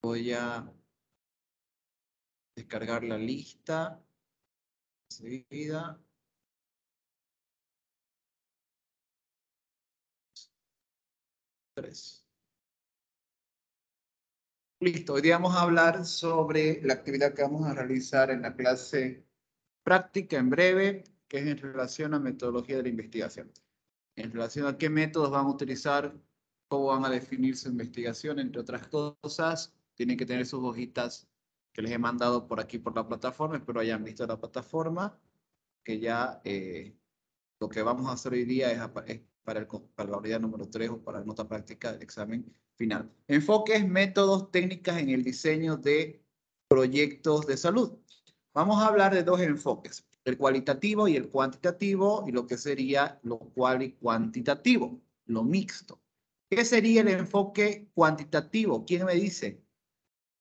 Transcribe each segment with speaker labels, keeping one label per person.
Speaker 1: Voy a descargar la lista enseguida. Listo, hoy día vamos a hablar sobre la actividad que vamos a realizar en la clase práctica en breve, que es en relación a metodología de la investigación. En relación a qué métodos van a utilizar, cómo van a definir su investigación, entre otras cosas. Tienen que tener sus hojitas que les he mandado por aquí por la plataforma, espero hayan visto la plataforma, que ya lo que vamos a hacer hoy día es para la unidad número 3 o para la nota práctica del examen final. Enfoques, métodos, técnicas en el diseño de proyectos de salud. Vamos a hablar de dos enfoques, el cualitativo y el cuantitativo, y lo que sería lo cual y cuantitativo, lo mixto. ¿Qué sería el enfoque cuantitativo? ¿Quién me dice?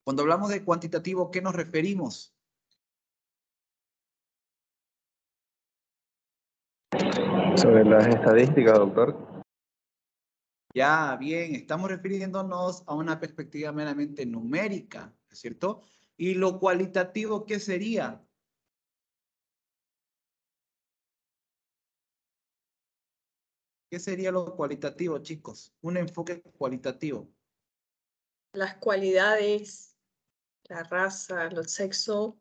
Speaker 1: Cuando hablamos de cuantitativo, ¿qué nos referimos?
Speaker 2: Sobre las estadísticas, doctor.
Speaker 1: Ya, bien, estamos refiriéndonos a una perspectiva meramente numérica, ¿es cierto? ¿Y lo cualitativo qué sería? ¿Qué sería lo cualitativo, chicos? Un enfoque cualitativo.
Speaker 3: Las cualidades, la raza, el sexo.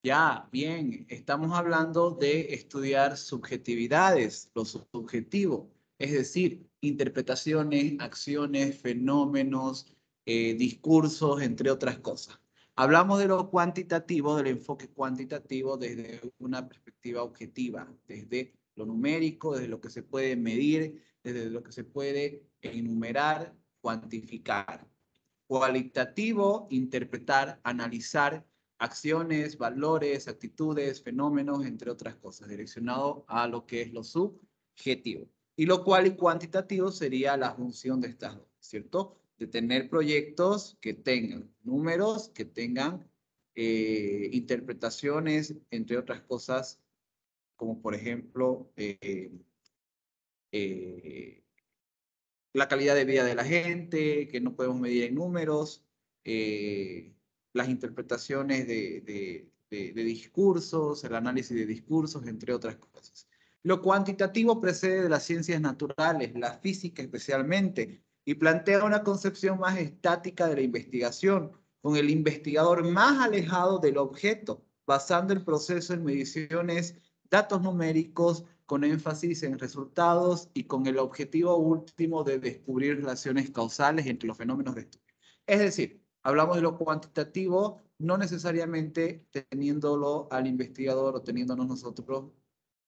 Speaker 1: Ya, bien, estamos hablando de estudiar subjetividades, lo subjetivo, es decir, interpretaciones, acciones, fenómenos, discursos, entre otras cosas. Hablamos de lo cuantitativo, del enfoque cuantitativo desde una perspectiva objetiva, desde lo numérico, desde lo que se puede medir, desde lo que se puede enumerar, cuantificar. Cualitativo, interpretar, analizar acciones, valores, actitudes, fenómenos, entre otras cosas, direccionado a lo que es lo subjetivo. Y lo cual y cuantitativo sería la función de estas dos, ¿cierto? De tener proyectos que tengan números, que tengan interpretaciones, entre otras cosas, como por ejemplo la calidad de vida de la gente, que no podemos medir en números, las interpretaciones de discursos, el análisis de discursos, entre otras cosas. Lo cuantitativo precede de las ciencias naturales, la física especialmente, y plantea una concepción más estática de la investigación, con el investigador más alejado del objeto, basando el proceso en mediciones, datos numéricos, con énfasis en resultados y con el objetivo último de descubrir relaciones causales entre los fenómenos de estudio. Es decir, hablamos de lo cuantitativo, no necesariamente teniéndolo al investigador o teniéndonos nosotros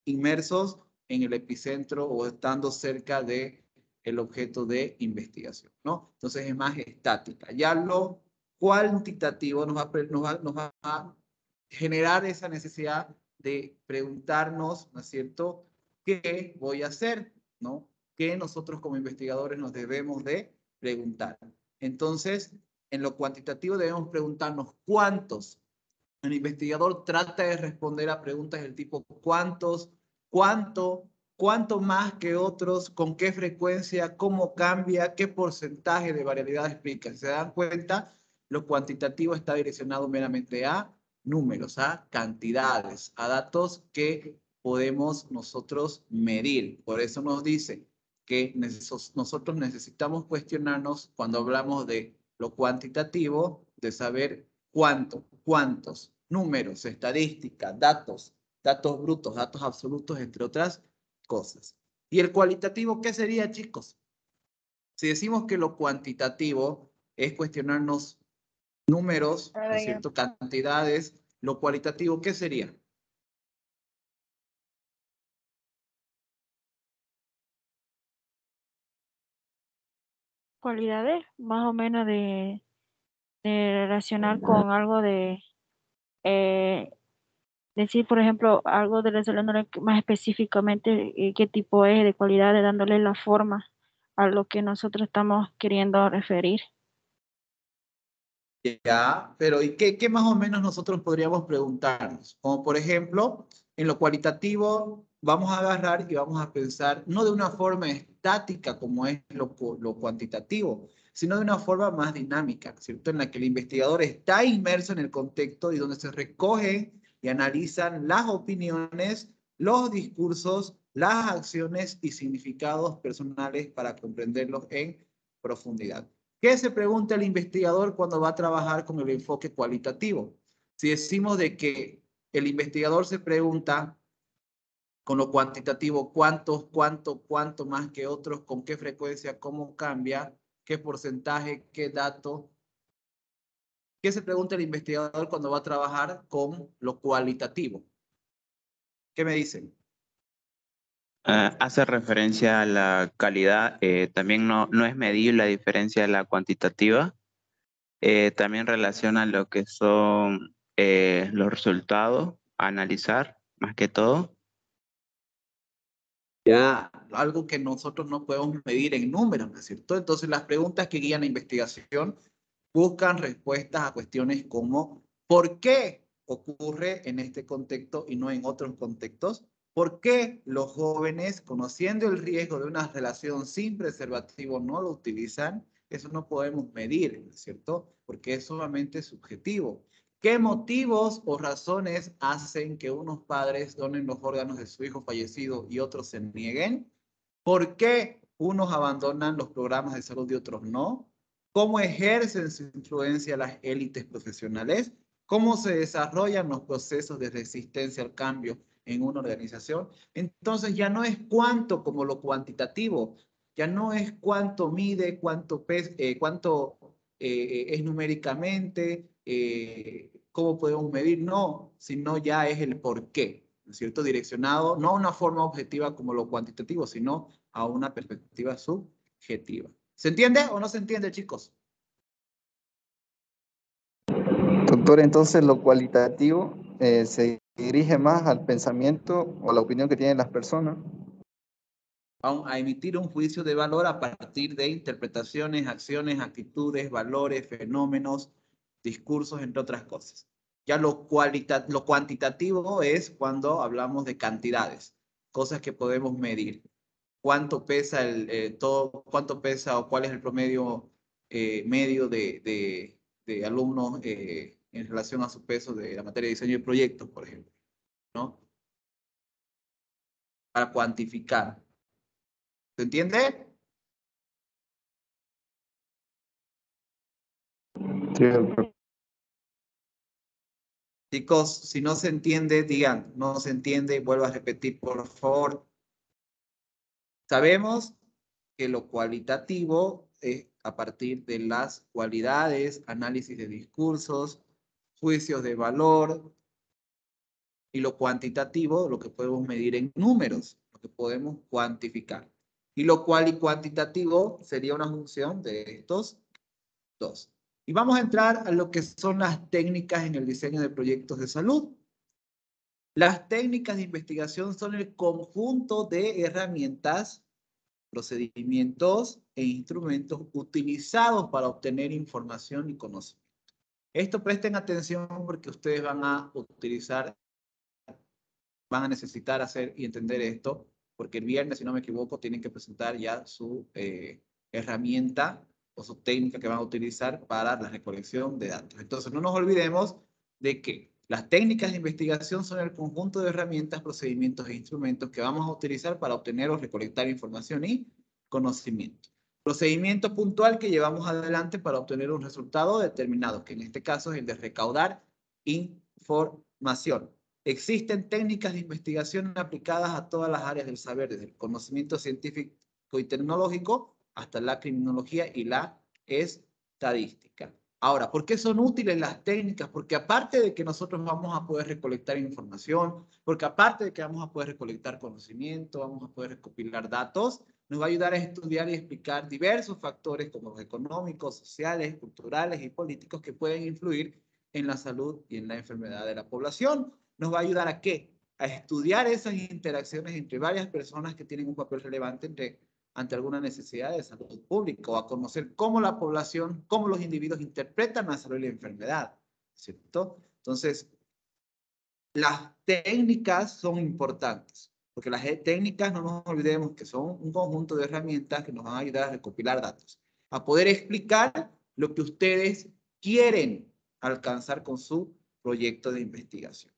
Speaker 1: inmersos en el epicentro o estando cerca de el objeto de investigación, ¿no? Entonces es más estática. Ya lo cuantitativo nos va a generar esa necesidad de preguntarnos, ¿no es cierto?, ¿qué voy a hacer? ¿No? ¿Qué nosotros como investigadores nos debemos de preguntar? Entonces, en lo cuantitativo debemos preguntarnos cuántos. El investigador trata de responder a preguntas del tipo ¿cuántos? ¿Cuánto? ¿Cuánto más que otros? ¿Con qué frecuencia? ¿Cómo cambia? ¿Qué porcentaje de variabilidad explica? Si se dan cuenta, lo cuantitativo está direccionado meramente a números, a cantidades, a datos que podemos nosotros medir. Por eso nos dice que nosotros necesitamos cuestionarnos cuando hablamos de lo cuantitativo, de saber cuántos, números, estadísticas, datos brutos, datos absolutos, entre otras cosas. ¿Y el cualitativo qué sería, chicos? Si decimos que lo cuantitativo es cuestionarnos números, ¿no es cierto?, cantidades, lo cualitativo, ¿qué sería?
Speaker 4: Cualidades, más o menos de relacionar con algo de decir, por ejemplo, algo de relacionándole más específicamente qué tipo es de cualidades, dándole la forma a lo que nosotros estamos queriendo referir.
Speaker 1: Ya, pero ¿y qué más o menos nosotros podríamos preguntarnos? Como por ejemplo, en lo cualitativo, vamos a agarrar y vamos a pensar no de una forma estática como es lo cuantitativo, sino de una forma más dinámica, ¿cierto? En la que el investigador está inmerso en el contexto y donde se recogen y analizan las opiniones, los discursos, las acciones y significados personales para comprenderlos en profundidad. ¿Qué se pregunta el investigador cuando va a trabajar con el enfoque cualitativo? Si decimos de que el investigador se pregunta con lo cuantitativo, cuánto más que otros, con qué frecuencia, cómo cambia, qué porcentaje, qué dato. ¿Qué se pregunta el investigador cuando va a trabajar con lo cualitativo? ¿Qué me dicen?
Speaker 5: Hace referencia a la calidad, también no es medible a diferencia de la cuantitativa. También relaciona lo que son los resultados, a analizar más que todo.
Speaker 1: Ya, algo que nosotros no podemos medir en números, ¿no es cierto? Entonces las preguntas que guían la investigación buscan respuestas a cuestiones como ¿por qué ocurre en este contexto y no en otros contextos? ¿Por qué los jóvenes, conociendo el riesgo de una relación sin preservativo, no lo utilizan? Eso no podemos medir, ¿no es cierto? Porque es sumamente subjetivo. ¿Qué motivos o razones hacen que unos padres donen los órganos de su hijo fallecido y otros se nieguen? ¿Por qué unos abandonan los programas de salud y otros no? ¿Cómo ejercen su influencia las élites profesionales? ¿Cómo se desarrollan los procesos de resistencia al cambio en una organización? Entonces ya no es cuánto como lo cuantitativo, ya no es cuánto mide, cuánto es numéricamente, cómo podemos medir, no, sino ya es el por qué, ¿no es cierto? Direccionado no a una forma objetiva como lo cuantitativo, sino a una perspectiva subjetiva. ¿Se entiende o no se entiende, chicos?
Speaker 2: Doctor, entonces lo cualitativo se dirige más al pensamiento o a la opinión que tienen las personas.
Speaker 1: A emitir un juicio de valor a partir de interpretaciones, acciones, actitudes, valores, fenómenos, discursos, entre otras cosas. Ya lo cuantitativo es cuando hablamos de cantidades, cosas que podemos medir. ¿Cuánto pesa cuánto pesa o cuál es el promedio medio de alumnos en relación a su peso de la materia de diseño de proyectos, por ejemplo, ¿no? Para cuantificar. ¿Se entiende?
Speaker 2: Sí, doctor.
Speaker 1: Chicos, si no se entiende, digan, no se entiende, vuelvo a repetir, por favor. Sabemos que lo cualitativo es a partir de las cualidades, análisis de discursos, juicios de valor, y lo cuantitativo, lo que podemos medir en números, lo que podemos cuantificar. Y lo cual y cuantitativo sería una función de estos dos. Y vamos a entrar a lo que son las técnicas en el diseño de proyectos de salud. Las técnicas de investigación son el conjunto de herramientas, procedimientos e instrumentos utilizados para obtener información y conocimiento. Esto presten atención porque ustedes van a necesitar hacer y entender esto, porque el viernes, si no me equivoco, tienen que presentar ya su herramienta o su técnica que van a utilizar para la recolección de datos. Entonces, no nos olvidemos de que las técnicas de investigación son el conjunto de herramientas, procedimientos e instrumentos que vamos a utilizar para obtener o recolectar información y conocimiento. Procedimiento puntual que llevamos adelante para obtener un resultado determinado, que en este caso es el de recaudar información. Existen técnicas de investigación aplicadas a todas las áreas del saber, desde el conocimiento científico y tecnológico hasta la criminología y la estadística. Ahora, ¿por qué son útiles las técnicas? Porque aparte de que nosotros vamos a poder recolectar información, porque aparte de que vamos a poder recolectar conocimiento, vamos a poder recopilar datos, nos va a ayudar a estudiar y explicar diversos factores como los económicos, sociales, culturales y políticos que pueden influir en la salud y en la enfermedad de la población. ¿Nos va a ayudar a qué? A estudiar esas interacciones entre varias personas que tienen un papel relevante ante alguna necesidad de salud pública, o a conocer cómo la población, cómo los individuos interpretan la salud y la enfermedad, ¿cierto? Entonces, las técnicas son importantes. Porque las técnicas, no nos olvidemos que son un conjunto de herramientas que nos van a ayudar a recopilar datos, a poder explicar lo que ustedes quieren alcanzar con su proyecto de investigación.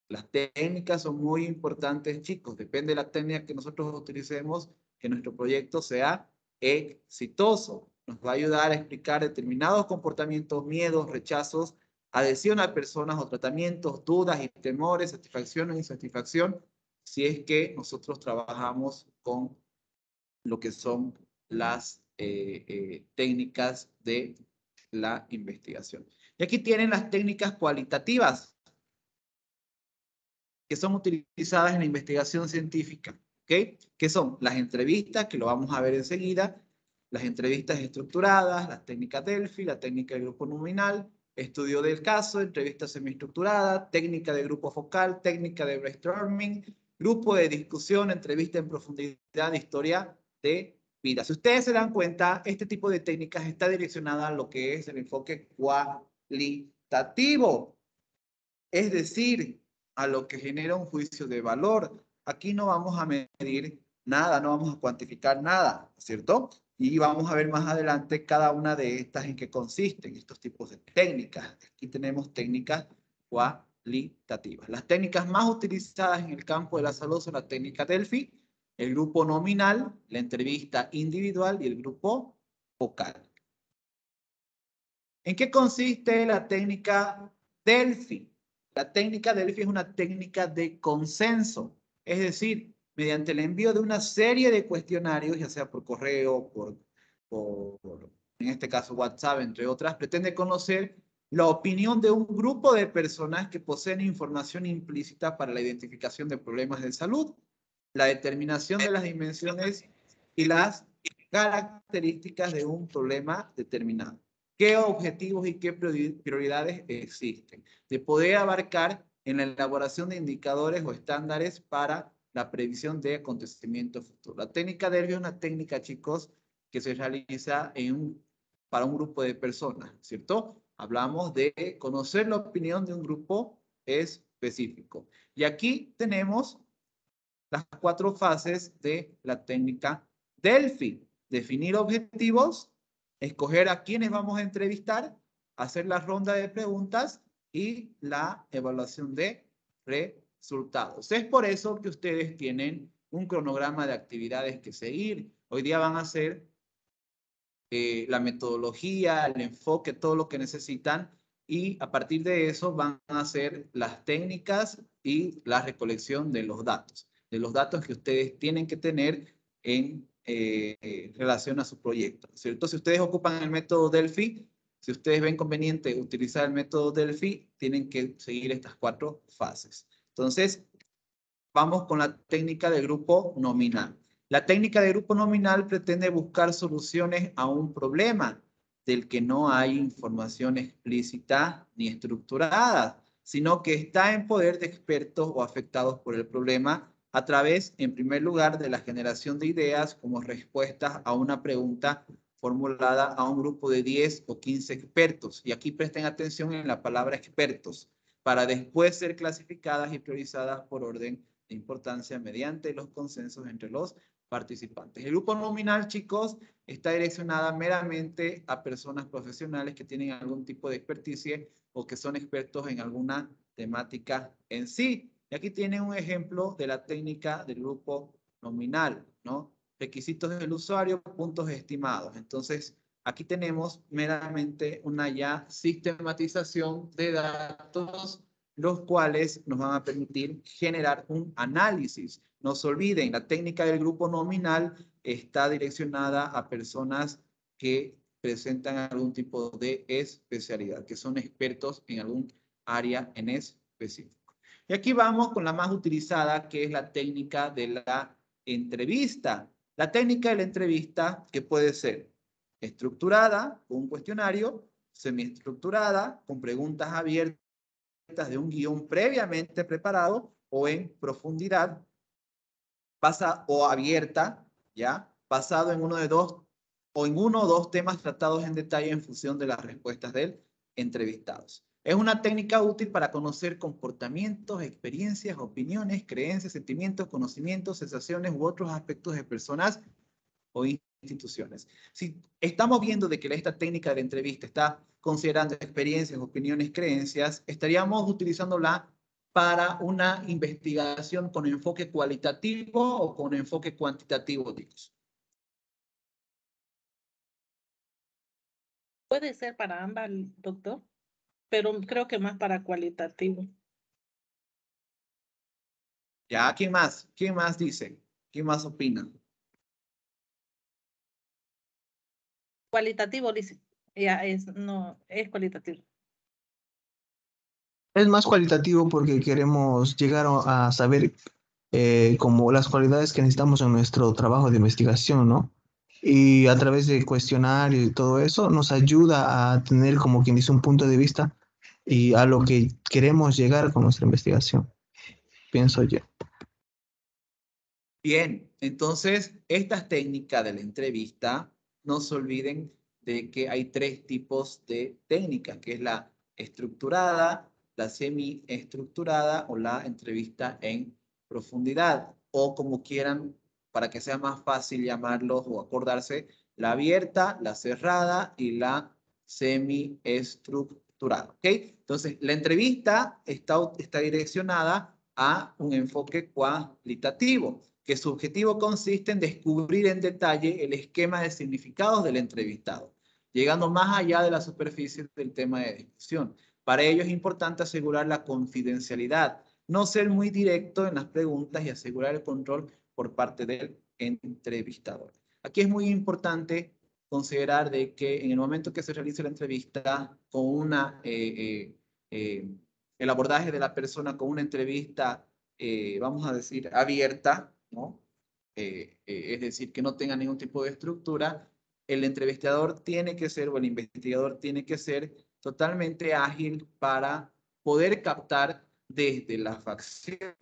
Speaker 1: Las técnicas son muy importantes, chicos. Depende de la técnica que nosotros utilicemos, que nuestro proyecto sea exitoso. Nos va a ayudar a explicar determinados comportamientos, miedos, rechazos, adhesión a personas o tratamientos, dudas y temores, satisfacción o insatisfacción, si es que nosotros trabajamos con lo que son las técnicas de la investigación. Y aquí tienen las técnicas cualitativas que son utilizadas en la investigación científica, ¿ok? Que son las entrevistas, que lo vamos a ver enseguida, las entrevistas estructuradas, las técnicas Delphi, la técnica de grupo nominal, estudio del caso, entrevista semiestructurada, técnica de grupo focal, técnica de brainstorming, grupo de discusión, entrevista en profundidad, historia de vida. Si ustedes se dan cuenta, este tipo de técnicas está direccionada a lo que es el enfoque cualitativo, es decir, a lo que genera un juicio de valor. Aquí no vamos a medir nada, no vamos a cuantificar nada, ¿cierto? Y vamos a ver más adelante cada una de estas en qué consisten estos tipos de técnicas. Aquí tenemos técnicas cualitativas. Las técnicas más utilizadas en el campo de la salud son la técnica Delphi, el grupo nominal, la entrevista individual y el grupo focal. ¿En qué consiste la técnica Delphi? La técnica Delphi es una técnica de consenso, es decir, mediante el envío de una serie de cuestionarios, ya sea por correo, en este caso WhatsApp, entre otras, pretende conocer la opinión de un grupo de personas que poseen información implícita para la identificación de problemas de salud, la determinación de las dimensiones y las características de un problema determinado. ¿Qué objetivos y qué prioridades existen? De poder abarcar en la elaboración de indicadores o estándares para la previsión de acontecimientos futuros. La técnica Delphi es una técnica, chicos, que se realiza para un grupo de personas, ¿cierto? Hablamos de conocer la opinión de un grupo específico. Y aquí tenemos las 4 fases de la técnica Delphi. Definir objetivos, escoger a quienes vamos a entrevistar, hacer la ronda de preguntas y la evaluación de resultados. Es por eso que ustedes tienen un cronograma de actividades que seguir. Hoy día van a hacer la metodología, el enfoque, todo lo que necesitan, y a partir de eso van a hacer las técnicas y la recolección de los datos que ustedes tienen que tener en relación a su proyecto, ¿cierto? Si ustedes ocupan el método Delphi, si ustedes ven conveniente utilizar el método Delphi, tienen que seguir estas 4 fases. Entonces, vamos con la técnica de grupo nominal. La técnica de grupo nominal pretende buscar soluciones a un problema del que no hay información explícita ni estructurada, sino que está en poder de expertos o afectados por el problema a través, en primer lugar, de la generación de ideas como respuestas a una pregunta formulada a un grupo de 10 o 15 expertos. Y aquí presten atención en la palabra expertos, para después ser clasificadas y priorizadas por orden de importancia mediante los consensos entre los participantes. El grupo nominal, chicos, está direccionada meramente a personas profesionales que tienen algún tipo de experticia o que son expertos en alguna temática en sí. Y aquí tienen un ejemplo de la técnica del grupo nominal, ¿no? Requisitos del usuario, puntos estimados. Entonces, aquí tenemos meramente una ya sistematización de datos, los cuales nos van a permitir generar un análisis. No se olviden, la técnica del grupo nominal está direccionada a personas que presentan algún tipo de especialidad, que son expertos en algún área en específico. Y aquí vamos con la más utilizada, que es la técnica de la entrevista. La técnica de la entrevista, que puede ser estructurada, con un cuestionario, semiestructurada, con preguntas abiertas de un guión previamente preparado, o en profundidad, o abierta, ¿ya? Basado en uno o dos temas tratados en detalle en función de las respuestas del entrevistado. Es una técnica útil para conocer comportamientos, experiencias, opiniones, creencias, sentimientos, conocimientos, sensaciones u otros aspectos de personas o instituciones. Si estamos viendo de que esta técnica de la entrevista está considerando experiencias, opiniones, creencias, estaríamos utilizándola para una investigación con enfoque cualitativo o con enfoque cuantitativo, chicos.
Speaker 6: Puede ser para ambas, doctor, pero creo que más para cualitativo.
Speaker 1: Ya, ¿quién más? ¿Quién más dice? ¿Quién más opina?
Speaker 6: Cualitativo, dice. Ya no, es cualitativo.
Speaker 7: Es más cualitativo porque queremos llegar a saber como las cualidades que necesitamos en nuestro trabajo de investigación, ¿no? Y a través de cuestionario y todo eso nos ayuda a tener, como quien dice, un punto de vista y a lo que queremos llegar con nuestra investigación, pienso yo.
Speaker 1: Bien, entonces, estas técnicas de la entrevista, no se olviden de que hay 3 tipos de técnicas, que es la estructurada, la semiestructurada o la entrevista en profundidad, o como quieran, para que sea más fácil llamarlos o acordarse, la abierta, la cerrada y la semiestructurada, ¿ok? Entonces, la entrevista está direccionada a un enfoque cualitativo, que su objetivo consiste en descubrir en detalle el esquema de significados del entrevistado, llegando más allá de la superficie del tema de discusión. Para ello es importante asegurar la confidencialidad, no ser muy directo en las preguntas y asegurar el control por parte del entrevistador. Aquí es muy importante considerar de que en el momento que se realice la entrevista con el abordaje de la persona con una entrevista, vamos a decir, abierta, ¿no? Es decir, que no tenga ningún tipo de estructura, el entrevistador tiene que ser, o el investigador tiene que ser totalmente ágil para poder captar desde las facciones,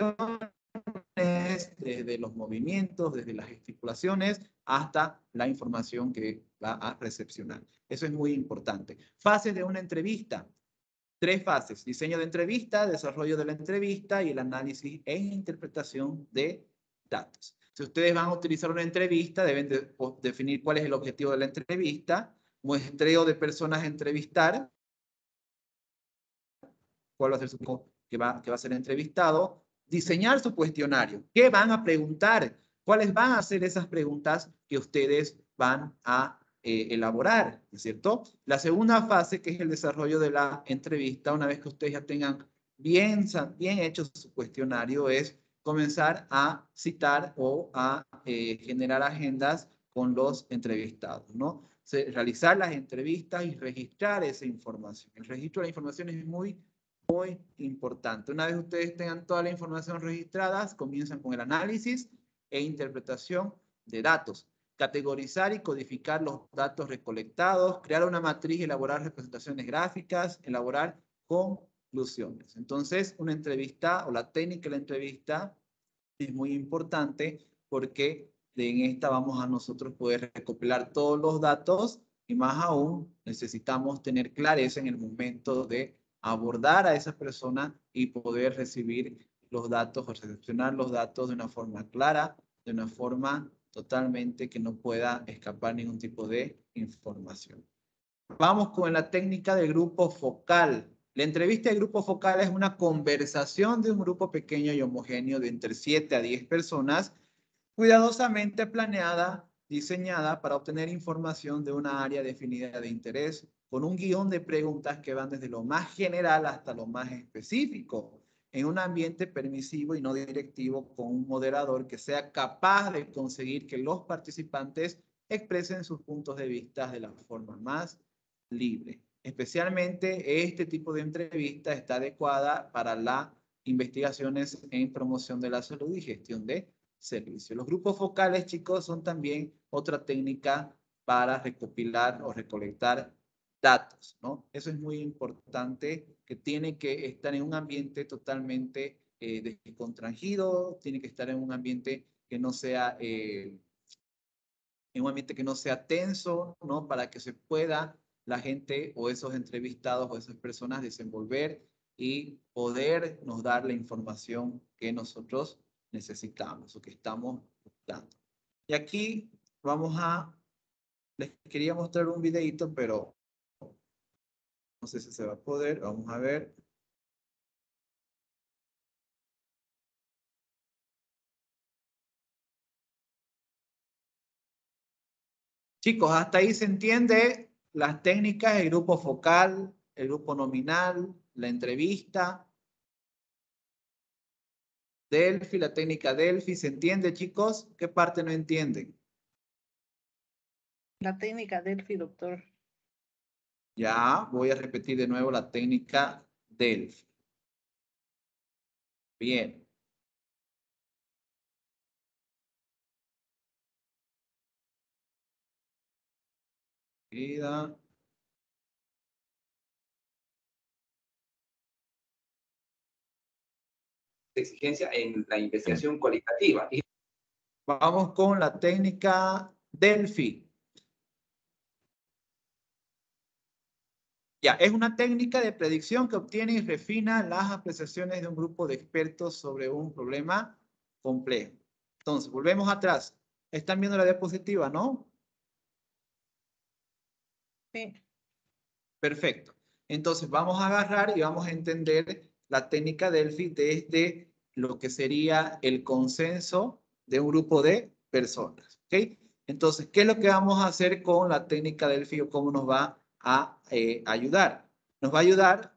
Speaker 1: desde los movimientos, desde las gesticulaciones, hasta la información que va a recepcionar. Eso es muy importante. Fases de una entrevista. 3 fases: diseño de entrevista, desarrollo de la entrevista y el análisis e interpretación de datos. Si ustedes van a utilizar una entrevista, deben definir cuál es el objetivo de la entrevista, muestreo de personas a entrevistar, cuál va a ser su que va a ser entrevistado, diseñar su cuestionario, qué van a preguntar, cuáles van a ser esas preguntas que ustedes van a elaborar, ¿no es cierto? La segunda fase, que es el desarrollo de la entrevista, una vez que ustedes ya tengan bien hecho su cuestionario, es comenzar a citar o a generar agendas con los entrevistados, ¿no? Realizar las entrevistas y registrar esa información. El registro de la información es muy importante. Una vez ustedes tengan toda la información registrada, comienzan con el análisis e interpretación de datos. Categorizar y codificar los datos recolectados, crear una matriz, elaborar representaciones gráficas, elaborar conclusiones. Entonces, una entrevista o la técnica de la entrevista es muy importante porque en esta vamos a nosotros poder recopilar todos los datos y más aún necesitamos tener clareza en el momento de abordar a esa persona y poder recibir los datos o recepcionar los datos de una forma clara, de una forma totalmente que no pueda escapar ningún tipo de información. Vamos con la técnica de grupo focal. La entrevista de grupo focal es una conversación de un grupo pequeño y homogéneo de entre 7 a 10 personas, cuidadosamente planeada, diseñada para obtener información de una área definida de interés, con un guión de preguntas que van desde lo más general hasta lo más específico, en un ambiente permisivo y no directivo, con un moderador que sea capaz de conseguir que los participantes expresen sus puntos de vista de la forma más libre. Especialmente este tipo de entrevista está adecuada para las investigaciones en promoción de la salud y gestión de servicios. Los grupos focales, chicos, son también otra técnica para recopilar o recolectar datos, ¿no? Eso es muy importante, que tiene que estar en un ambiente totalmente descontrangido, tiene que estar en un ambiente que no sea tenso, ¿no? Para que se pueda la gente o esos entrevistados o esas personas desenvolver y poder nos dar la información que nosotros necesitamos o que estamos buscando. Y aquí les quería mostrar un videito, pero no sé si se va a poder. Vamos a ver. Chicos, hasta ahí se entiende las técnicas, el grupo focal, el grupo nominal, la entrevista. Delphi, la técnica Delphi, ¿se entiende, chicos? ¿Qué parte no entienden?
Speaker 6: La técnica Delphi, doctor.
Speaker 1: Ya, voy a repetir de nuevo la técnica Delphi. Bien. Seguida.
Speaker 8: Exigencia en la investigación cualitativa.
Speaker 1: Vamos con la técnica Delphi. Ya, es una técnica de predicción que obtiene y refina las apreciaciones de un grupo de expertos sobre un problema complejo. Entonces, volvemos atrás. Están viendo la diapositiva, ¿no?
Speaker 6: Sí.
Speaker 1: Perfecto. Entonces, vamos a agarrar y vamos a entender la técnica Delphi desde lo que sería el consenso de un grupo de personas. ¿Ok? Entonces, ¿qué es lo que vamos a hacer con la técnica Delphi o cómo nos va a ayudar? Nos va a ayudar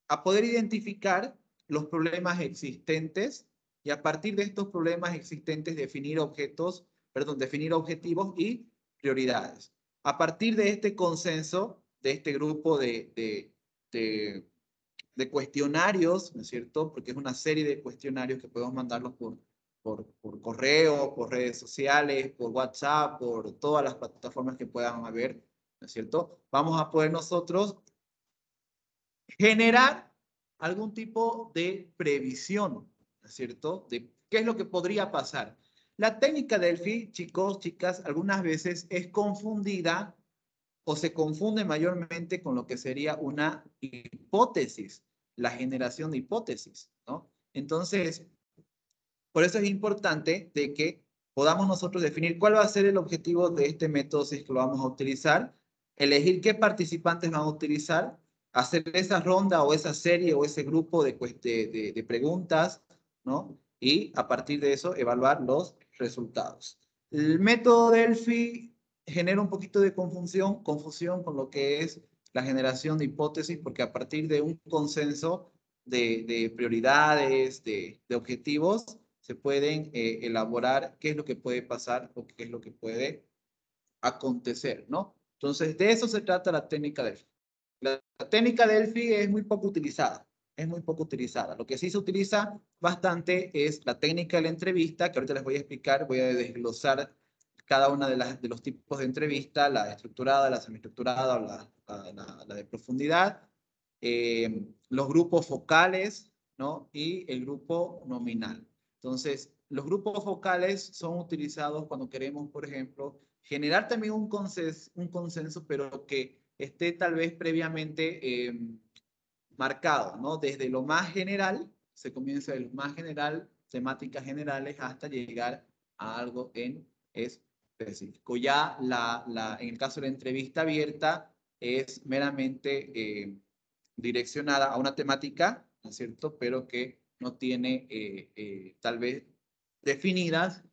Speaker 1: a poder identificar los problemas existentes y a partir de estos problemas existentes definir objetivos y prioridades. A partir de este consenso, de este grupo de cuestionarios, ¿no es cierto? Porque es una serie de cuestionarios que podemos mandarlos por correo, por redes sociales, por WhatsApp, por todas las plataformas que puedan haber, ¿no es cierto? Vamos a poder nosotros generar algún tipo de previsión, ¿no es cierto? De qué es lo que podría pasar. La técnica Delphi, chicos, chicas, algunas veces es confundida o se confunde mayormente con lo que sería una hipótesis, la generación de hipótesis, ¿no? Entonces, por eso es importante de que podamos nosotros definir cuál va a ser el objetivo de este método si es que lo vamos a utilizar, elegir qué participantes van a utilizar, hacer esa ronda o esa serie o ese grupo de preguntas, ¿no? Y a partir de eso evaluar los resultados. El método Delphi genera un poquito de confusión con lo que es la generación de hipótesis, porque a partir de un consenso de prioridades, de objetivos, se pueden elaborar qué es lo que puede pasar o qué es lo que puede acontecer, ¿no? Entonces, de eso se trata la técnica Delphi. La técnica Delphi es muy poco utilizada, es muy poco utilizada. Lo que sí se utiliza bastante es la técnica de la entrevista, que ahorita les voy a explicar, voy a desglosar cada una de los tipos de entrevista, la estructurada, la semiestructurada, la de profundidad, los grupos focales, ¿no? Y el grupo nominal. Entonces, los grupos focales son utilizados cuando queremos, por ejemplo, generar también un consenso, pero que esté tal vez previamente marcado, ¿no? Desde lo más general, se comienza de lo más general, temáticas generales, hasta llegar a algo en específico. Ya en el caso de la entrevista abierta es meramente direccionada a una temática, ¿no es cierto? Pero que no tiene tal vez definidas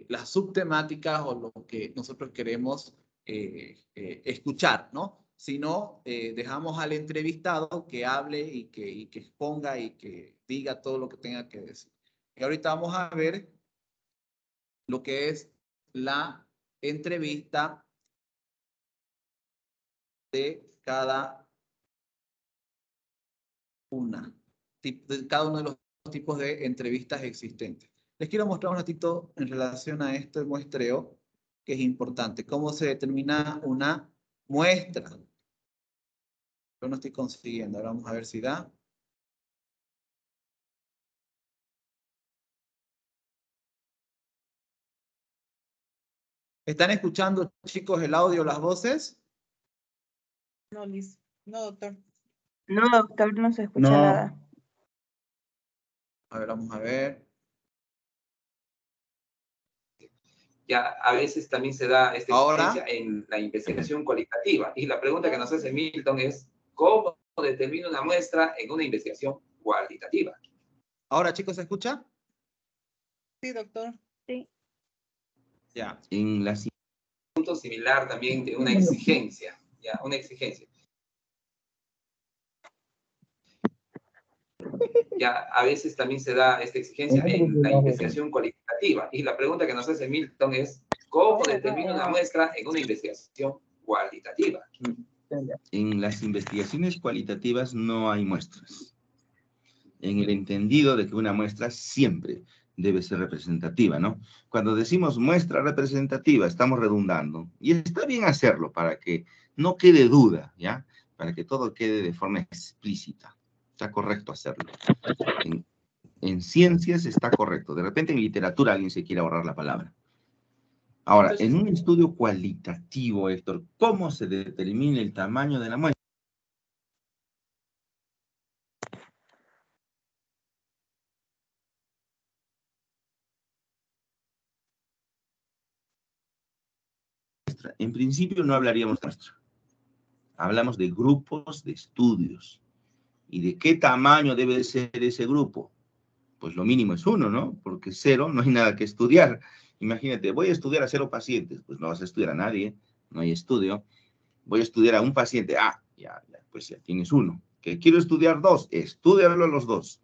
Speaker 1: las subtemáticas o lo que nosotros queremos escuchar, ¿no? Sino dejamos al entrevistado que hable y que exponga y que diga todo lo que tenga que decir. Y ahorita vamos a ver lo que es la entrevista de cada cada uno de los tipos de entrevistas existentes. Les quiero mostrar un ratito en relación a este muestreo, que es importante. ¿Cómo se determina una muestra? Yo no estoy consiguiendo. Ahora vamos a ver si da. ¿Están escuchando, chicos, el audio, las voces?
Speaker 6: No, Liz. No, doctor.
Speaker 4: No, doctor, no se escucha
Speaker 2: No.
Speaker 4: nada.
Speaker 1: A ver, vamos a ver.
Speaker 8: Ya a veces también se da esta
Speaker 1: Ahora.
Speaker 8: exigencia en la investigación cualitativa. Y la pregunta que nos hace Milton es, ¿cómo determina una muestra en una investigación cualitativa?
Speaker 1: Ahora, chicos, ¿se escucha?
Speaker 6: Sí, doctor.
Speaker 4: Sí.
Speaker 1: Ya.
Speaker 8: En la punto similar también de una exigencia, ya, una exigencia. Ya a veces también se da esta exigencia en la investigación cualitativa. Y la pregunta que nos hace Milton es, ¿cómo determina una muestra en una investigación cualitativa?
Speaker 9: En las investigaciones cualitativas no hay muestras, en el entendido de que una muestra siempre debe ser representativa, ¿no? Cuando decimos muestra representativa, estamos redundando, y está bien hacerlo para que no quede duda, ¿ya? Para que todo quede de forma explícita. Está correcto hacerlo. En ciencias está correcto. De repente en literatura alguien se quiere ahorrar la palabra. Ahora,
Speaker 6: Entonces,
Speaker 9: en un estudio cualitativo, Héctor, ¿cómo se determina el tamaño de la muestra? En principio no hablaríamos de muestra. Hablamos de grupos de estudios. ¿Y de qué tamaño debe ser ese grupo? Pues lo mínimo es 1, ¿no? Porque 0 no hay nada que estudiar. Imagínate, voy a estudiar a 0 pacientes. Pues no vas a estudiar a nadie, no hay estudio. Voy a estudiar a un paciente. Pues ya tienes 1. Que quiero estudiar 2, estúdialo a los 2.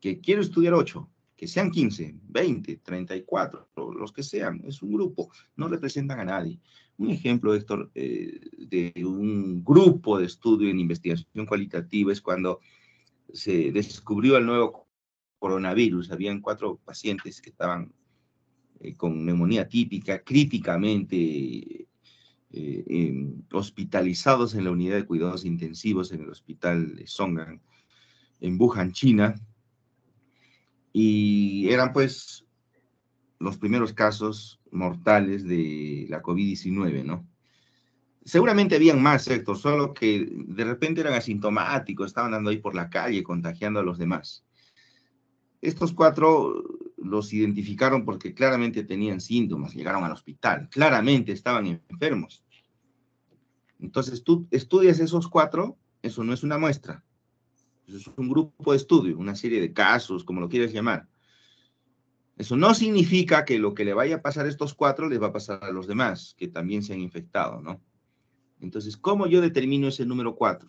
Speaker 9: Que quiero estudiar 8, que sean 15, 20, 34, los que sean. Es un grupo, no representan a nadie. Un ejemplo, Héctor, de un grupo de estudio en investigación cualitativa es cuando se descubrió el nuevo coronavirus. Habían 4 pacientes que estaban con neumonía típica, críticamente hospitalizados en la unidad de cuidados intensivos en el hospital de Songan, en Wuhan, China, y eran pues los primeros casos mortales de la COVID-19, ¿no? Seguramente habían más, Héctor, solo que de repente eran asintomáticos, estaban andando ahí por la calle contagiando a los demás. Estos 4 los identificaron porque claramente tenían síntomas, llegaron al hospital, claramente estaban enfermos. Entonces tú estudias esos 4, eso no es una muestra, eso es un grupo de estudio, una serie de casos, como lo quieras llamar. Eso no significa que lo que le vaya a pasar a estos 4 les va a pasar a los demás, que también se han infectado, ¿no? Entonces, ¿cómo yo determino ese número 4?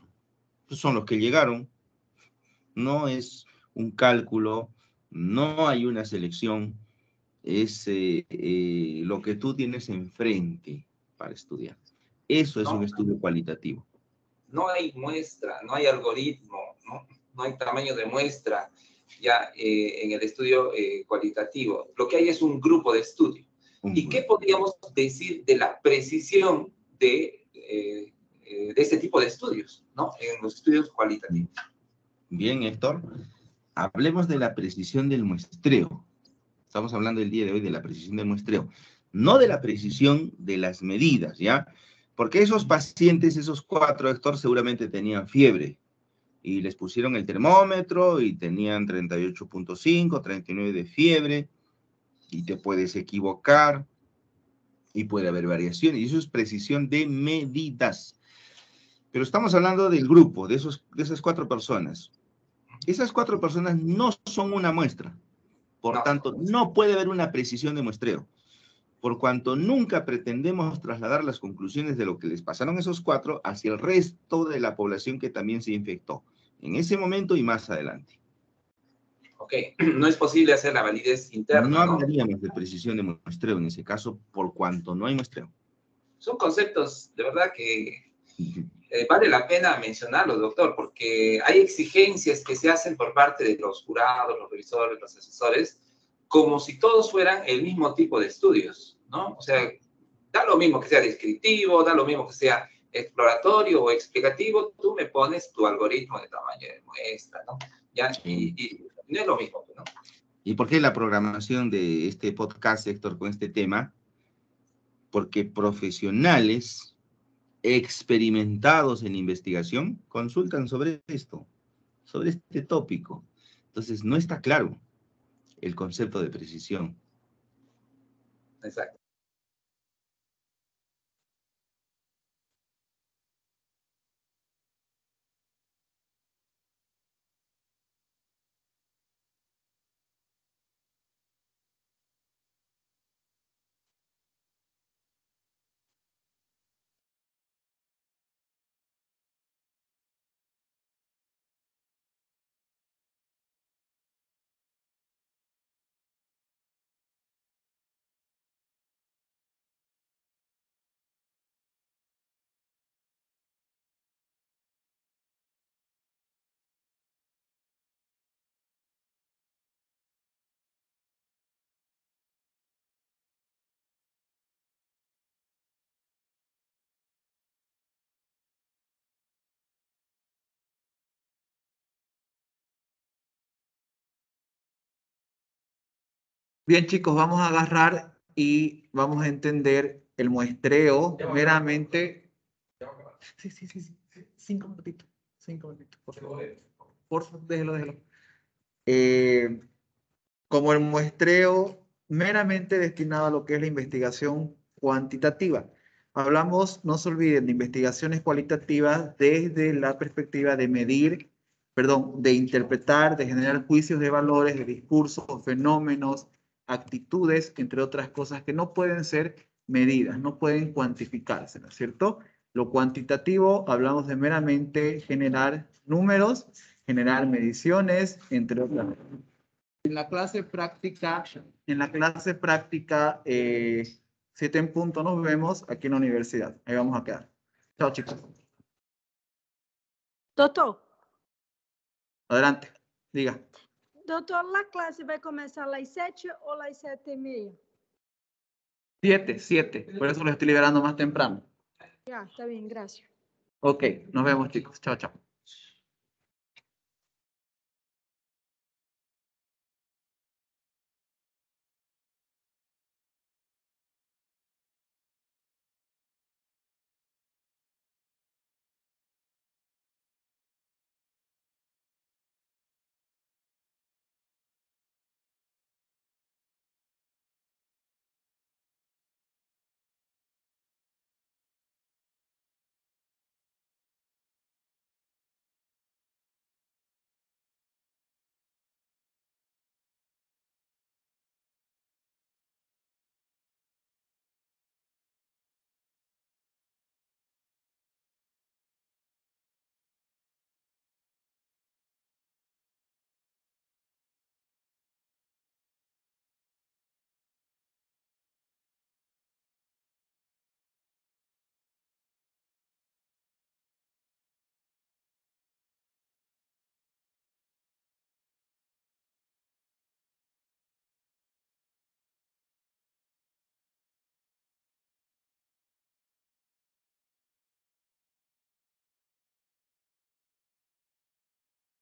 Speaker 9: Pues son los que llegaron, no es un cálculo, no hay una selección, es lo que tú tienes enfrente para estudiar. Eso es un estudio cualitativo.
Speaker 8: No hay muestra, no hay algoritmo, no hay tamaño de muestra ya en el estudio cualitativo. Lo que hay es un grupo de estudio. ¿Y qué podríamos decir de la precisión de este tipo de estudios, ¿no? En los estudios cualitativos.
Speaker 9: Bien, Héctor. Hablemos de la precisión del muestreo. Estamos hablando el día de hoy de la precisión del muestreo, no de la precisión de las medidas, ¿ya? Porque esos pacientes, esos 4, Héctor, seguramente tenían fiebre y les pusieron el termómetro y tenían 38.5, 39 de fiebre y te puedes equivocar y puede haber variaciones y eso es precisión de medidas. Pero estamos hablando del grupo, de esas 4 personas. Esas 4 personas no son una muestra. Por tanto, no puede haber una precisión de muestreo. Por cuanto nunca pretendemos trasladar las conclusiones de lo que les pasaron a esos 4 hacia el resto de la población que también se infectó, en ese momento y más adelante.
Speaker 8: Ok, no es posible hacer la validez interna,
Speaker 9: No hablaríamos de precisión de muestreo en ese caso, por cuanto no hay muestreo.
Speaker 8: Son conceptos, de verdad, que vale la pena mencionarlos, doctor, porque hay exigencias que se hacen por parte de los jurados, los revisores, los asesores, como si todos fueran el mismo tipo de estudios, ¿no? O sea, da lo mismo que sea descriptivo, da lo mismo que sea exploratorio o explicativo, tú me pones tu algoritmo de tamaño de muestra, ¿no? ¿Ya? Y no es lo mismo, ¿no?
Speaker 9: ¿Y por qué la programación de este podcast, Héctor, con este tema? Porque profesionales experimentados en investigación consultan sobre esto, sobre este tópico. Entonces, no está claro el concepto de precisión.
Speaker 8: Exacto.
Speaker 1: Bien, chicos, vamos a agarrar y vamos a entender el muestreo meramente. Sí. 5 minutitos. 5 minutitos, por favor. Por favor, déjelo. Como el muestreo meramente destinado a lo que es la investigación cuantitativa. Hablamos, no se olviden, de investigaciones cualitativas desde la perspectiva de medir, de interpretar, de generar juicios de valores, de discursos, fenómenos, actitudes, entre otras cosas que no pueden ser medidas, no pueden cuantificarse, ¿no es cierto? Lo cuantitativo, hablamos de meramente generar números, generar mediciones, entre otras cosas. En la clase práctica 7 en punto nos vemos aquí en la universidad. Ahí vamos a quedar. Chao, chicos.
Speaker 10: Doutor,
Speaker 1: Adelante, diga.
Speaker 10: doutor, a classe vai começar às 7 ou às 7:30?
Speaker 1: 7. Por eso lo estoy liberando más temprano.
Speaker 10: Ya, está bien, gracias.
Speaker 1: Ok, nos vemos, chicos. Chao, chao.